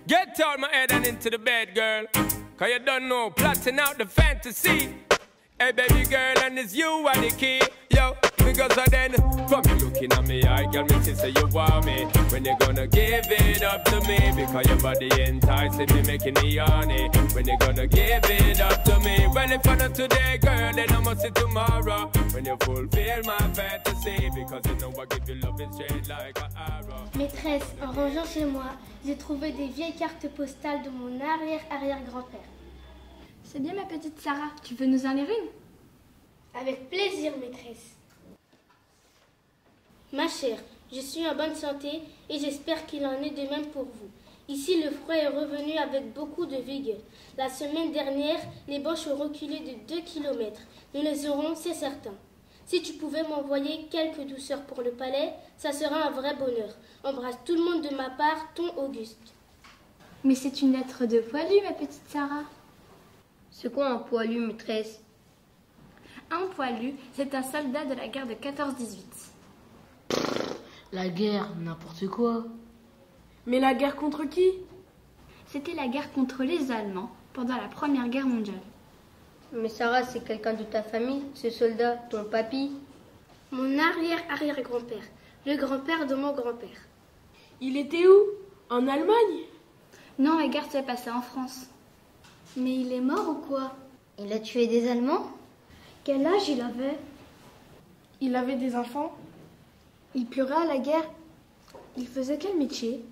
Get out my head and into the bed, girl. Cause you don't know, plotting out the fantasy. Hey baby girl, and it's you are the key. Yo, because of then, from you looking at me, I girl, me say you want me. When you gonna give it up to me? Because your body enticing me, making me horny. When you gonna give it up to me? Well, if I not today, girl, then I must see tomorrow. When you fulfill my fantasy, because you know I give you love straight like an arrow. Maîtresse, en rangeant chez moi, j'ai trouvé des vieilles cartes postales de mon arrière-arrière-grand-père. C'est bien ma petite Sarah, tu veux nous en lire une? Avec plaisir, maîtresse. Ma chère, je suis en bonne santé et j'espère qu'il en est de même pour vous. Ici, le froid est revenu avec beaucoup de vigueur. La semaine dernière, les Boches ont reculé de 2 km. Nous les aurons, c'est certain. Si tu pouvais m'envoyer quelques douceurs pour le palais, ça sera un vrai bonheur. Embrasse tout le monde de ma part, ton Auguste. Mais c'est une lettre de Poilu, ma petite Sarah. C'est quoi un poilu, maîtresse? Un Poilu, c'est un soldat de la guerre de 14-18. La guerre, n'importe quoi. Mais la guerre contre qui? C'était la guerre contre les Allemands pendant la Première Guerre mondiale. Mais Sarah, c'est quelqu'un de ta famille, ce soldat, ton papy? Mon arrière-arrière-grand-père, le grand-père de mon grand-père. Il était où? En Allemagne? Non, la guerre s'est passée en France. Mais il est mort ou quoi? Il a tué des Allemands? Quel âge il avait? Il avait des enfants? Il pleurait à la guerre. Il faisait quel métier?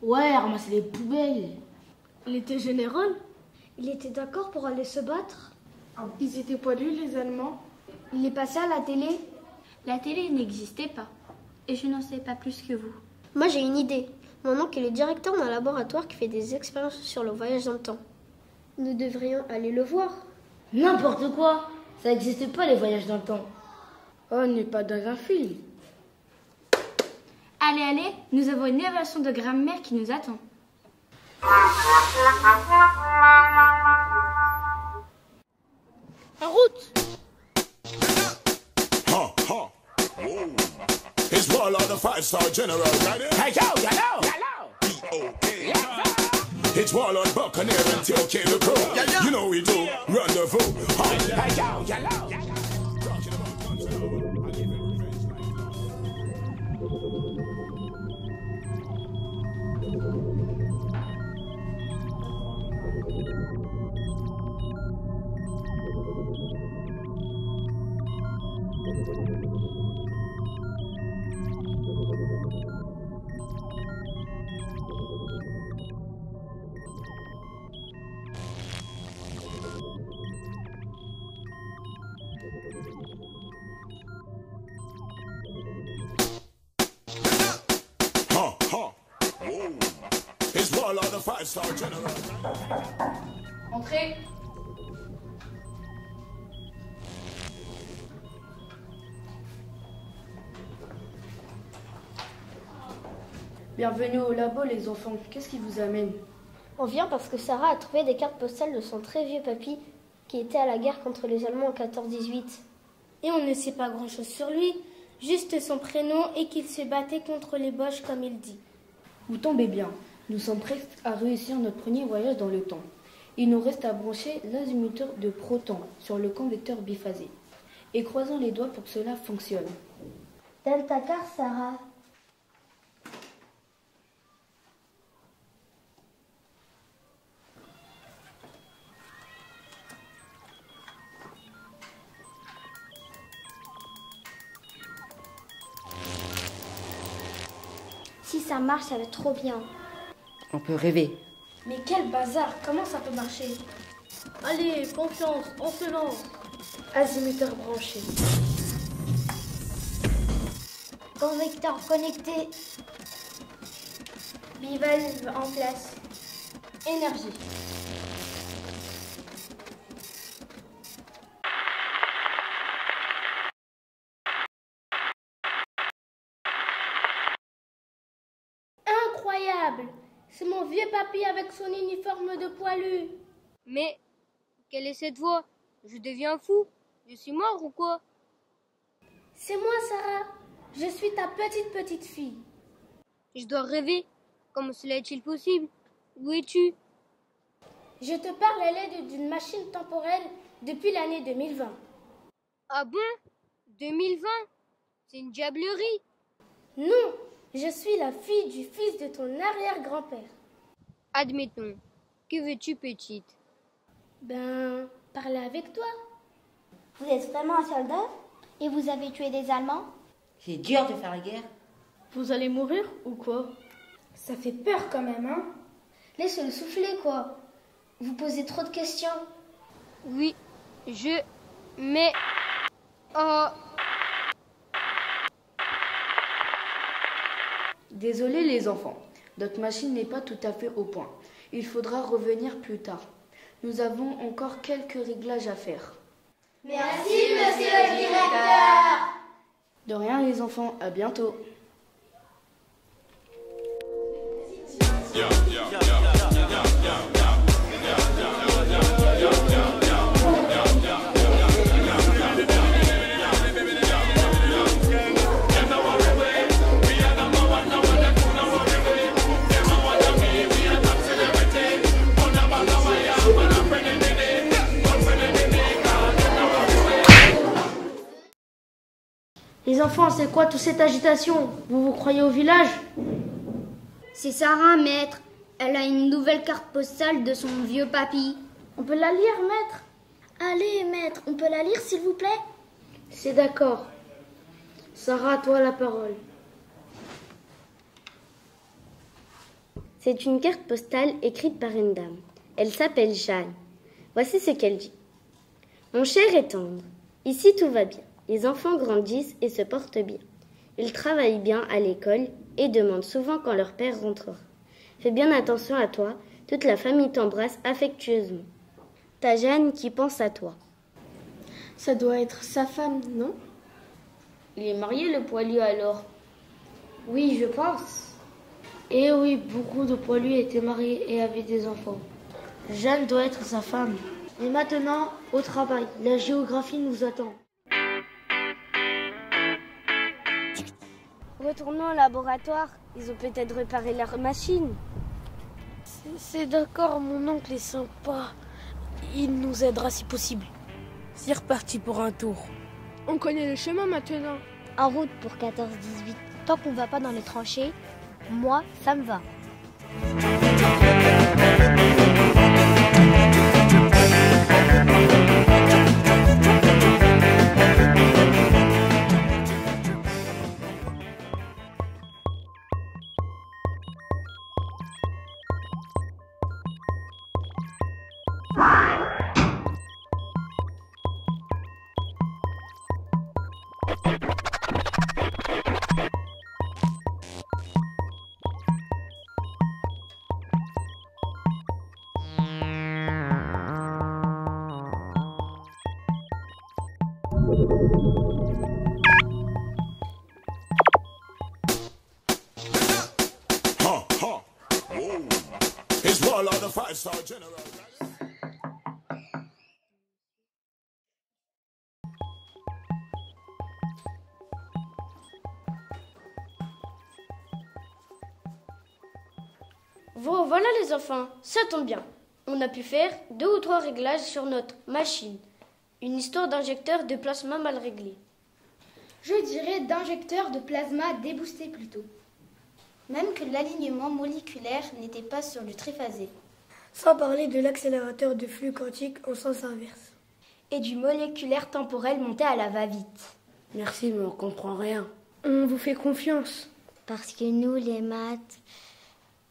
Ouais, ramasser les poubelles. Il était général. Il était d'accord pour aller se battre. Ils étaient poilus, les Allemands? Il est passé à la télé. La télé n'existait pas. Et je n'en sais pas plus que vous. Moi, j'ai une idée. Mon oncle est le directeur d'un laboratoire qui fait des expériences sur le voyage dans le temps. Nous devrions aller le voir. N'importe quoi. Ça n'existe pas, les voyages dans le temps. Oh, on n'est pas dans un film. Allez, allez, nous avons une évaluation de grammaire qui nous attend. En route! It's one of the 5-star general, right? Hey, yo, B-O-K. It's Warlord Buccaneer and TOK the crew. You know we do. Rendezvous. Hey, yo. Talking about guns and all. I give it revenge It's Warlord the 5-star general. Entrez. Bienvenue au labo, les enfants. Qu'est-ce qui vous amène? On vient parce que Sarah a trouvé des cartes postales de son très vieux papy qui était à la guerre contre les Allemands en 14-18. Et on ne sait pas grand-chose sur lui, juste son prénom et qu'il se battait contre les Boches comme il dit. Vous tombez bien. Nous sommes prêts à réussir notre premier voyage dans le temps. Il nous reste à brancher l'azimuteur de proton sur le convecteur biphasé. Et croisons les doigts pour que cela fonctionne. Donne ta carte, Sarah. Si ça marche, ça va être trop bien. On peut rêver. Mais quel bazar, comment ça peut marcher? Allez, confiance, on se lance. Azimuteur branché. Convecteur connecté. Bivalve en place. Énergie. Incroyable! C'est mon vieux papy avec son uniforme de poilu. Mais, quelle est cette voix? Je deviens fou. Je suis mort ou quoi? C'est moi, Sarah. Je suis ta petite fille. Je dois rêver. Comment cela est-il possible? Où es-tu? Je te parle à l'aide d'une machine temporelle depuis l'année 2020. Ah bon? 2020? C'est une diablerie. Non, je suis la fille du fils de ton arrière-grand-père. Admettons. Que veux-tu, petite? Parler avec toi. Vous êtes vraiment un soldat? Et vous avez tué des Allemands? C'est dur de faire la guerre. Vous allez mourir ou quoi? Ça fait peur quand même, hein? Laissez-le souffler, quoi. Vous posez trop de questions. Oui, mais... Oh... Désolé les enfants, notre machine n'est pas tout à fait au point. Il faudra revenir plus tard. Nous avons encore quelques réglages à faire. Merci, monsieur le directeur. De rien les enfants, à bientôt. Les enfants, c'est quoi toute cette agitation? Vous vous croyez au village? C'est Sarah, maître. Elle a une nouvelle carte postale de son vieux papy. On peut la lire, maître? Allez, maître, on peut la lire, s'il vous plaît? C'est d'accord. Sarah, à toi la parole. C'est une carte postale écrite par une dame. Elle s'appelle Jeanne. Voici ce qu'elle dit. Mon cher et tendre, ici tout va bien. Les enfants grandissent et se portent bien. Ils travaillent bien à l'école et demandent souvent quand leur père rentrera. Fais bien attention à toi, toute la famille t'embrasse affectueusement. Ta Jeanne qui pense à toi. Ça doit être sa femme, non? Il est marié le poilu alors? Oui, je pense. Eh oui, beaucoup de poilus étaient mariés et avaient des enfants. Jeanne doit être sa femme. Et maintenant, au travail. La géographie nous attend. Retournons au laboratoire. Ils ont peut-être réparé leur machine. C'est d'accord, mon oncle est sympa. Il nous aidera si possible. C'est reparti pour un tour. On connaît le chemin maintenant. En route pour 14-18. Tant qu'on va pas dans les tranchées, moi, ça me va. Voilà les enfants, ça tombe bien. On a pu faire 2 ou 3 réglages sur notre machine. Une histoire d'injecteur de plasma mal réglé. Je dirais d'injecteur de plasma déboosté plutôt. Même que l'alignement moléculaire n'était pas sur du triphasé. Sans parler de l'accélérateur de flux quantique en sens inverse. Et du moléculaire temporel monté à la va-vite. Merci, mais on comprend rien. On vous fait confiance. Parce que nous, les maths,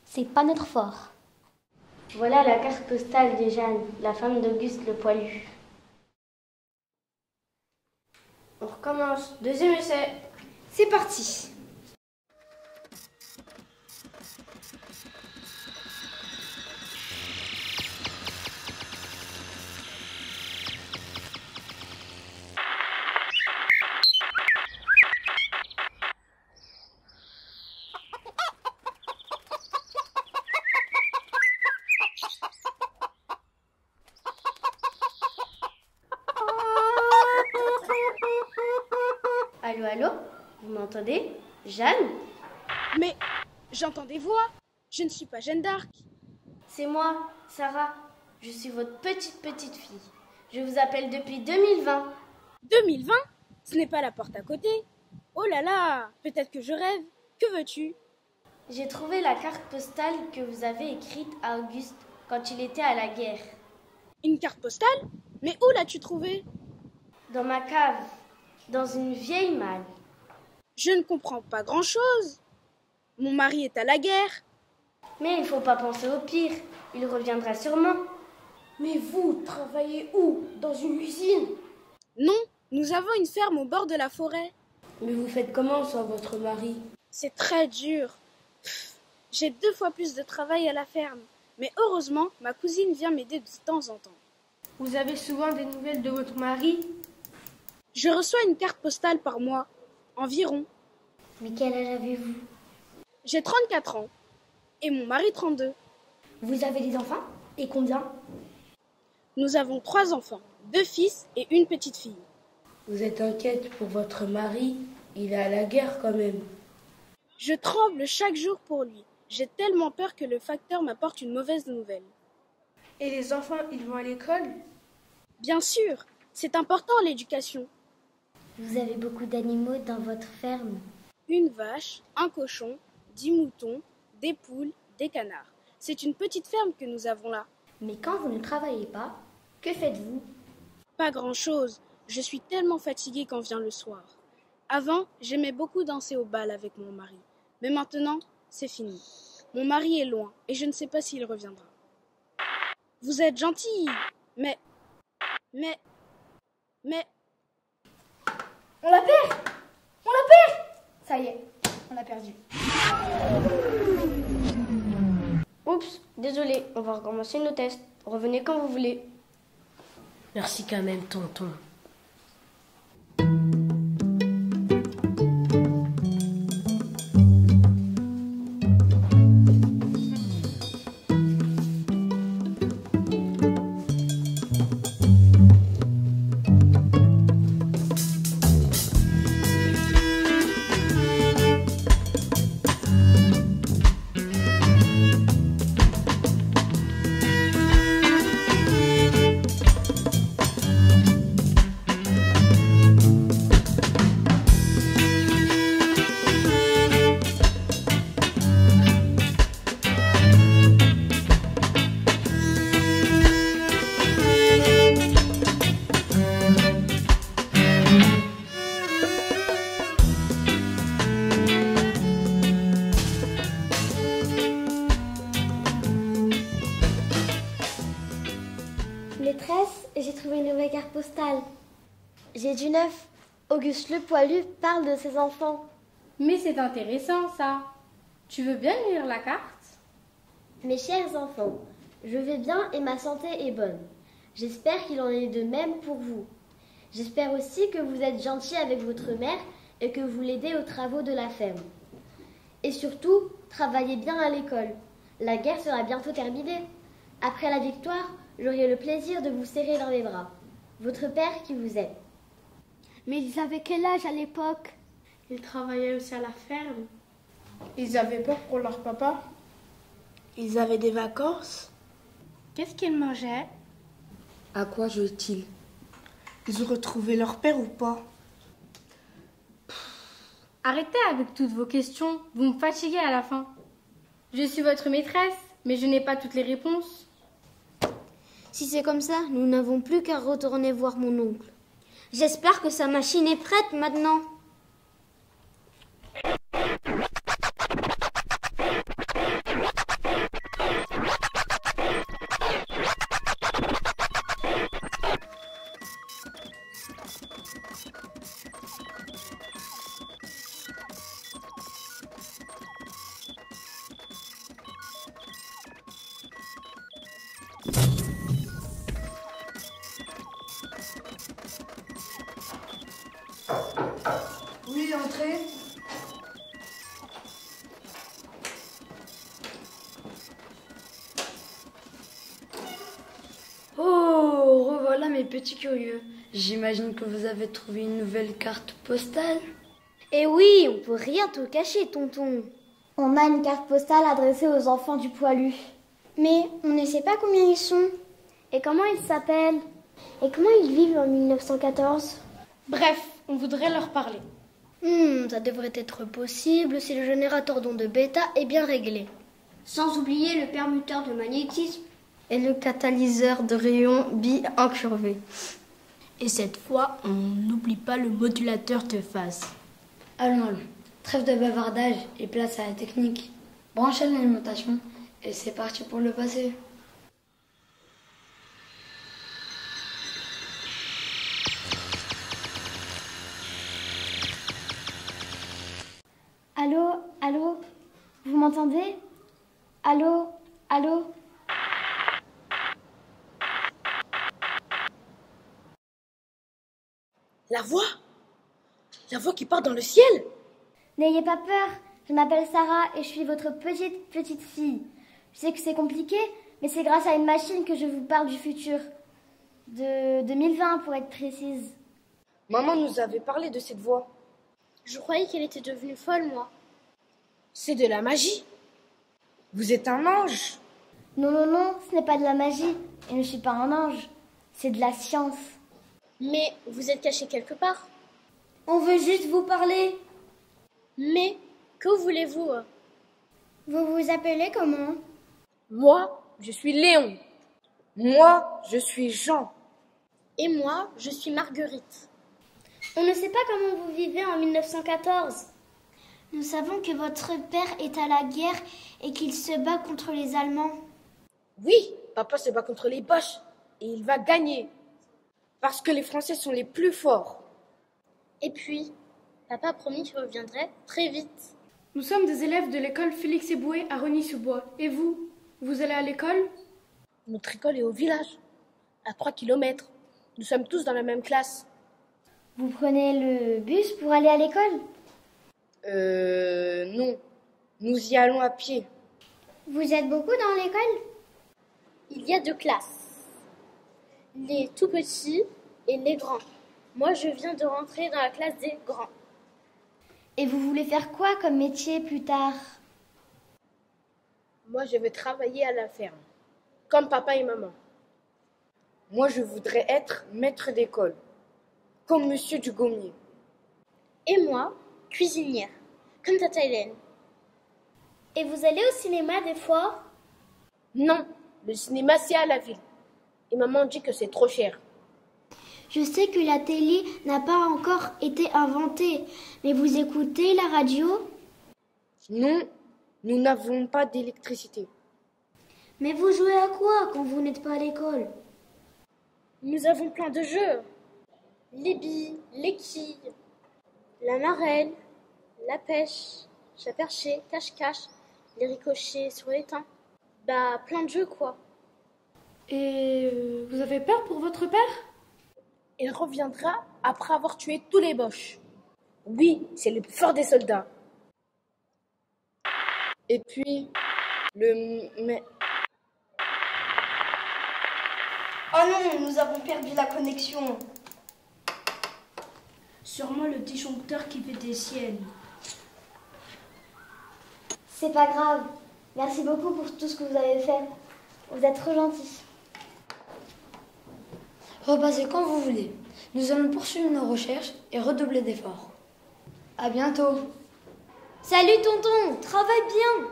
c'est pas notre fort. Voilà la carte postale de Jeanne, la femme d'Auguste le poilu. On recommence. 2e essai. C'est parti. Allô, allô? Vous m'entendez? Jeanne? Mais j'entends des voix. Je ne suis pas Jeanne d'Arc. C'est moi, Sarah. Je suis votre petite fille. Je vous appelle depuis 2020. 2020 ? Ce n'est pas la porte à côté. Oh là là, peut-être que je rêve. Que veux-tu ? J'ai trouvé la carte postale que vous avez écrite à Auguste quand il était à la guerre. Une carte postale ? Mais où l'as-tu trouvée ? Dans ma cave, dans une vieille malle. Je ne comprends pas grand-chose. Mon mari est à la guerre. Mais il ne faut pas penser au pire. Il reviendra sûrement. Mais vous, travaillez où? Dans une usine? Non, nous avons une ferme au bord de la forêt. Mais vous faites comment sans votre mari? C'est très dur. J'ai 2 fois plus de travail à la ferme. Mais heureusement, ma cousine vient m'aider de temps en temps. Vous avez souvent des nouvelles de votre mari? Je reçois une carte postale par mois, environ. Mais quel âge avez-vous? J'ai 34 ans. Et mon mari 32. Vous avez des enfants? Et combien? Nous avons 3 enfants, 2 fils et une petite fille. Vous êtes inquiète pour votre mari? Il est à la guerre quand même. Je tremble chaque jour pour lui. J'ai tellement peur que le facteur m'apporte une mauvaise nouvelle. Et les enfants, ils vont à l'école? Bien sûr, c'est important l'éducation. Vous avez beaucoup d'animaux dans votre ferme? Une vache, un cochon, 10 moutons, des poules, des canards. C'est une petite ferme que nous avons là. Mais quand vous ne travaillez pas, que faites-vous? Pas grand-chose. Je suis tellement fatiguée quand vient le soir. Avant, j'aimais beaucoup danser au bal avec mon mari. Mais maintenant, c'est fini. Mon mari est loin et je ne sais pas s'il reviendra. Vous êtes gentille, mais... On la perd! On la perd! Ça y est, on l'a perdu. Oups, désolé, on va recommencer nos tests. Revenez quand vous voulez. Merci quand même, tonton. Maîtresse, j'ai trouvé une nouvelle carte postale. J'ai du neuf. Auguste le Poilu parle de ses enfants. Mais c'est intéressant ça. Tu veux bien lire la carte? Mes chers enfants, je vais bien et ma santé est bonne. J'espère qu'il en est de même pour vous. J'espère aussi que vous êtes gentils avec votre mère et que vous l'aidez aux travaux de la ferme. Et surtout, travaillez bien à l'école. La guerre sera bientôt terminée. Après la victoire, j'aurai le plaisir de vous serrer dans les bras. Votre père qui vous aime. Mais ils avaient quel âge à l'époque? Ils travaillaient aussi à la ferme. Ils avaient peur pour leur papa? Ils avaient des vacances? Qu'est-ce qu'ils mangeaient? À quoi jouent-ils? Ils ont retrouvé leur père ou pas? Arrêtez avec toutes vos questions, vous me fatiguez à la fin. Je suis votre maîtresse, mais je n'ai pas toutes les réponses. Si c'est comme ça, nous n'avons plus qu'à retourner voir mon oncle. J'espère que sa machine est prête maintenant. Oui, entrez. Oh, revoilà mes petits curieux. J'imagine que vous avez trouvé une nouvelle carte postale. Eh oui, on peut rien te cacher, tonton. On a une carte postale adressée aux enfants du Poilu. Mais on ne sait pas combien ils sont. Et comment ils s'appellent? Et comment ils vivent en 1914? Bref, on voudrait leur parler. Ça devrait être possible si le générateur d'ondes bêta est bien réglé. Sans oublier le permuteur de magnétisme et le catalyseur de rayons bi incurvé. Et cette fois, on n'oublie pas le modulateur de phase. Allons, trêve de bavardage et place à la technique. Branchez l'alimentation et c'est parti pour le passé. Allô, allô? Vous m'entendez? Allô, allô? La voix? La voix qui part dans le ciel? N'ayez pas peur, je m'appelle Sarah et je suis votre petite fille. Je sais que c'est compliqué, mais c'est grâce à une machine que je vous parle du futur. De 2020 pour être précise. Maman nous avait parlé de cette voix. Je croyais qu'elle était devenue folle, moi. C'est de la magie. Vous êtes un ange. Non, non, non, ce n'est pas de la magie. Et je ne suis pas un ange. C'est de la science. Mais vous êtes caché quelque part. On veut juste vous parler. Mais que voulez-vous? Vous vous appelez comment? Moi, je suis Léon. Moi, je suis Jean. Et moi, je suis Marguerite. On ne sait pas comment vous vivez en 1914. Nous savons que votre père est à la guerre et qu'il se bat contre les Allemands. Oui, papa se bat contre les Boches et il va gagner. Parce que les Français sont les plus forts. Et puis, papa a promis qu'il reviendrait très vite. Nous sommes des élèves de l'école Félix Eboué à Rosny-sous-Bois. Et vous? Vous allez à l'école? Notre école est au village, à 3 kilomètres. Nous sommes tous dans la même classe. Vous prenez le bus pour aller à l'école? Non. Nous y allons à pied. Vous êtes beaucoup dans l'école? Il y a 2 classes. Les tout petits et les grands. Moi, je viens de rentrer dans la classe des grands. Et vous voulez faire quoi comme métier plus tard? Moi, je vais travailler à la ferme, comme papa et maman. Moi, je voudrais être maître d'école, comme monsieur Dugommier. Et moi, cuisinière, comme tata Hélène. Et vous allez au cinéma des fois? Non, le cinéma c'est à la ville. Et maman dit que c'est trop cher. Je sais que la télé n'a pas encore été inventée, mais vous écoutez la radio? Non, nous n'avons pas d'électricité. Mais vous jouez à quoi quand vous n'êtes pas à l'école? Nous avons plein de jeux. Les billes, les quilles, la marelle, la pêche, chat perché, cache-cache, les ricochets sur les temps. Bah, plein de jeux, quoi. Et vous avez peur pour votre père? Il reviendra après avoir tué tous les Boches. Oui, c'est le plus fort des soldats. Et puis, Oh non, nous avons perdu la connexion. Sûrement le disjoncteur qui fait des siennes. C'est pas grave. Merci beaucoup pour tout ce que vous avez fait. Vous êtes trop gentils. Repassez quand vous voulez. Nous allons poursuivre nos recherches et redoubler d'efforts. À bientôt. Salut tonton, travaille bien.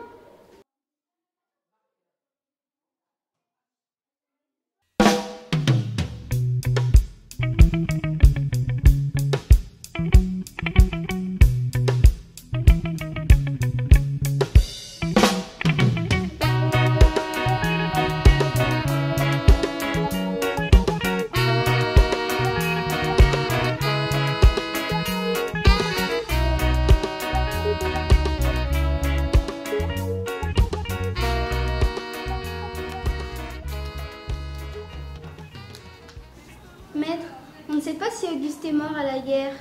Maître, on ne sait pas si Auguste est mort à la guerre.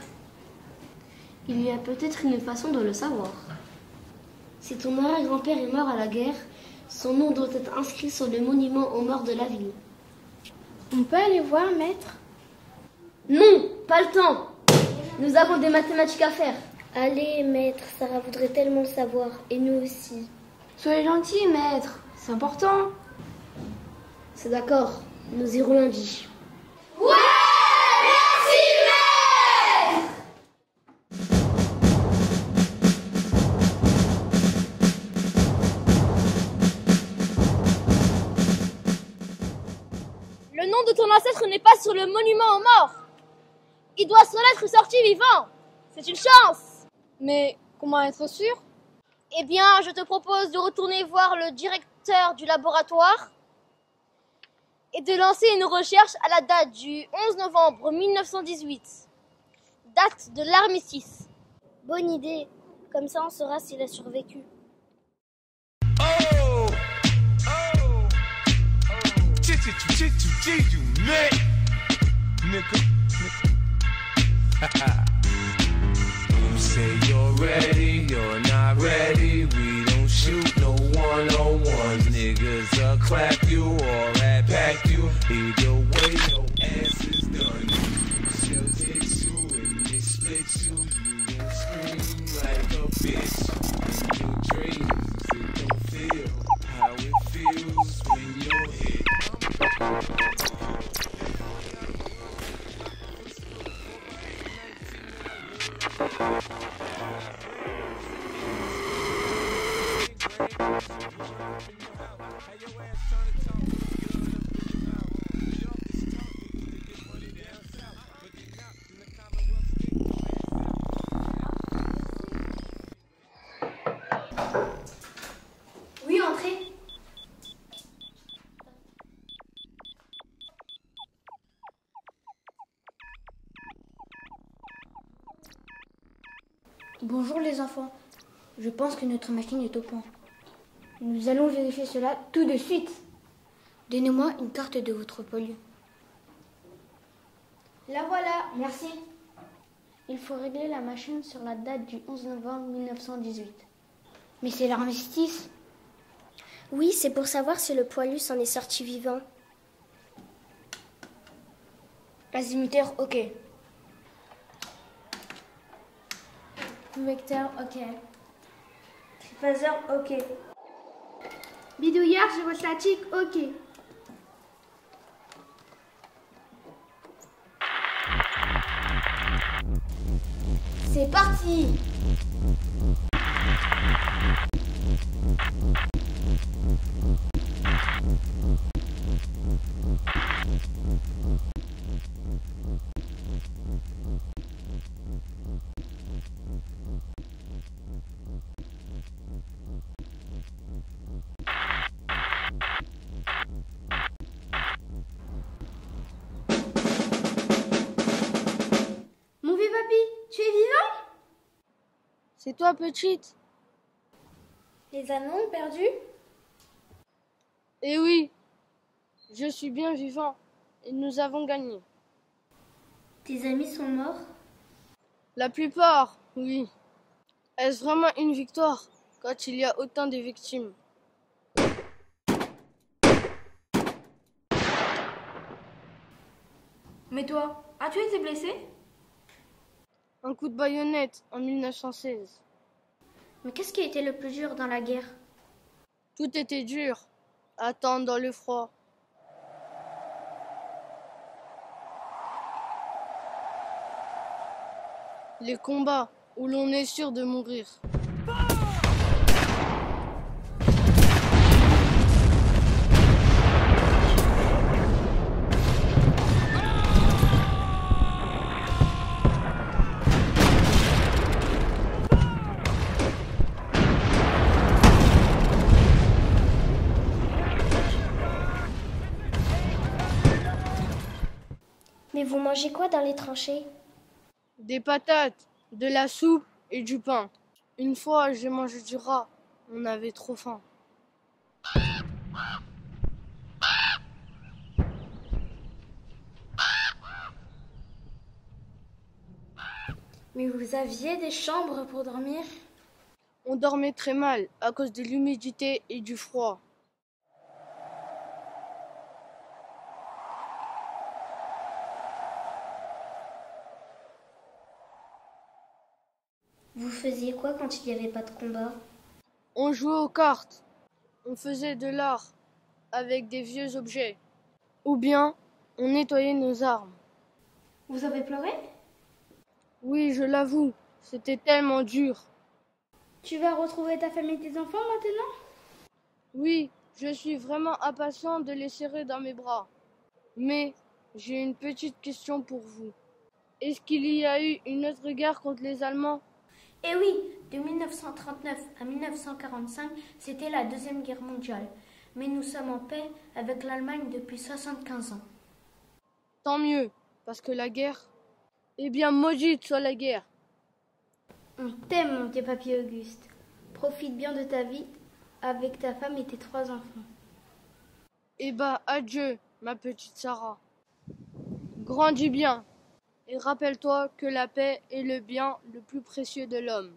Il y a peut-être une façon de le savoir. Si ton arrière-grand-père est mort à la guerre, son nom doit être inscrit sur le monument aux morts de la ville. On peut aller voir, maître? Non, pas le temps. Nous avons des mathématiques à faire. Allez, maître, Sarah voudrait tellement le savoir. Et nous aussi. Soyez gentil, maître. C'est important. C'est d'accord, nous irons lundi. Ouais, merci, maître. Le nom de ton ancêtre n'est pas sur le monument aux morts. Il doit s'en être sorti vivant. C'est une chance. Mais comment être sûr? Eh bien, je te propose de retourner voir le directeur du laboratoire et de lancer une recherche à la date du 11 novembre 1918, date de l'armistice. Bonne idée. Comme ça, on saura s'il a survécu. You say you're ready, you're not ready. We don't shoot no one-on-ones. Niggas clap you or pack you. Either way, your ass is done. Shells hit you and they split you. You gon' scream like a bitch. In your dreams, it don't feel how it feels when you're hit. Oui, entrez. Bonjour les enfants. Je pense que notre machine est au point. Nous allons vérifier cela tout de suite. Donnez-moi une carte de votre pôle. La voilà, merci. Il faut régler la machine sur la date du 11 novembre 1918. Mais c'est l'armistice. Oui, c'est pour savoir si le poilu s'en est sorti vivant. Azimuteur, ok. Vecteur, ok. Triphaseur, ok. Bidouillard gyrostatique, ok. C'est parti! Mon vieux papy, tu es vivant? C'est toi, petite? Les anneaux perdus? Eh oui, je suis bien vivant et nous avons gagné. Tes amis sont morts? La plupart, oui. Est-ce vraiment une victoire quand il y a autant de victimes? Mais toi, as-tu été blessé? Un coup de baïonnette en 1916. Mais qu'est-ce qui a été le plus dur dans la guerre? Tout était dur. Attendre dans le froid. Les combats où l'on est sûr de mourir. Mais vous mangez quoi dans les tranchées? Des patates, de la soupe et du pain. Une fois, j'ai mangé du rat. On avait trop faim. Mais vous aviez des chambres pour dormir? On dormait très mal à cause de l'humidité et du froid. Vous faisiez quoi quand il n'y avait pas de combat? On jouait aux cartes. On faisait de l'art avec des vieux objets. Ou bien on nettoyait nos armes. Vous avez pleuré? Oui, je l'avoue, c'était tellement dur. Tu vas retrouver ta famille et tes enfants maintenant? Oui, je suis vraiment impatient de les serrer dans mes bras. Mais j'ai une petite question pour vous. Est-ce qu'il y a eu une autre guerre contre les Allemands? Eh oui, de 1939 à 1945, c'était la Deuxième Guerre mondiale. Mais nous sommes en paix avec l'Allemagne depuis 75 ans. Tant mieux, parce que la guerre... Eh bien, maudite soit la guerre. On t'aime, mon petit papy Auguste. Profite bien de ta vie avec ta femme et tes 3 enfants. Eh ben, adieu, ma petite Sarah. Grandis bien. Et rappelle-toi que la paix est le bien le plus précieux de l'homme.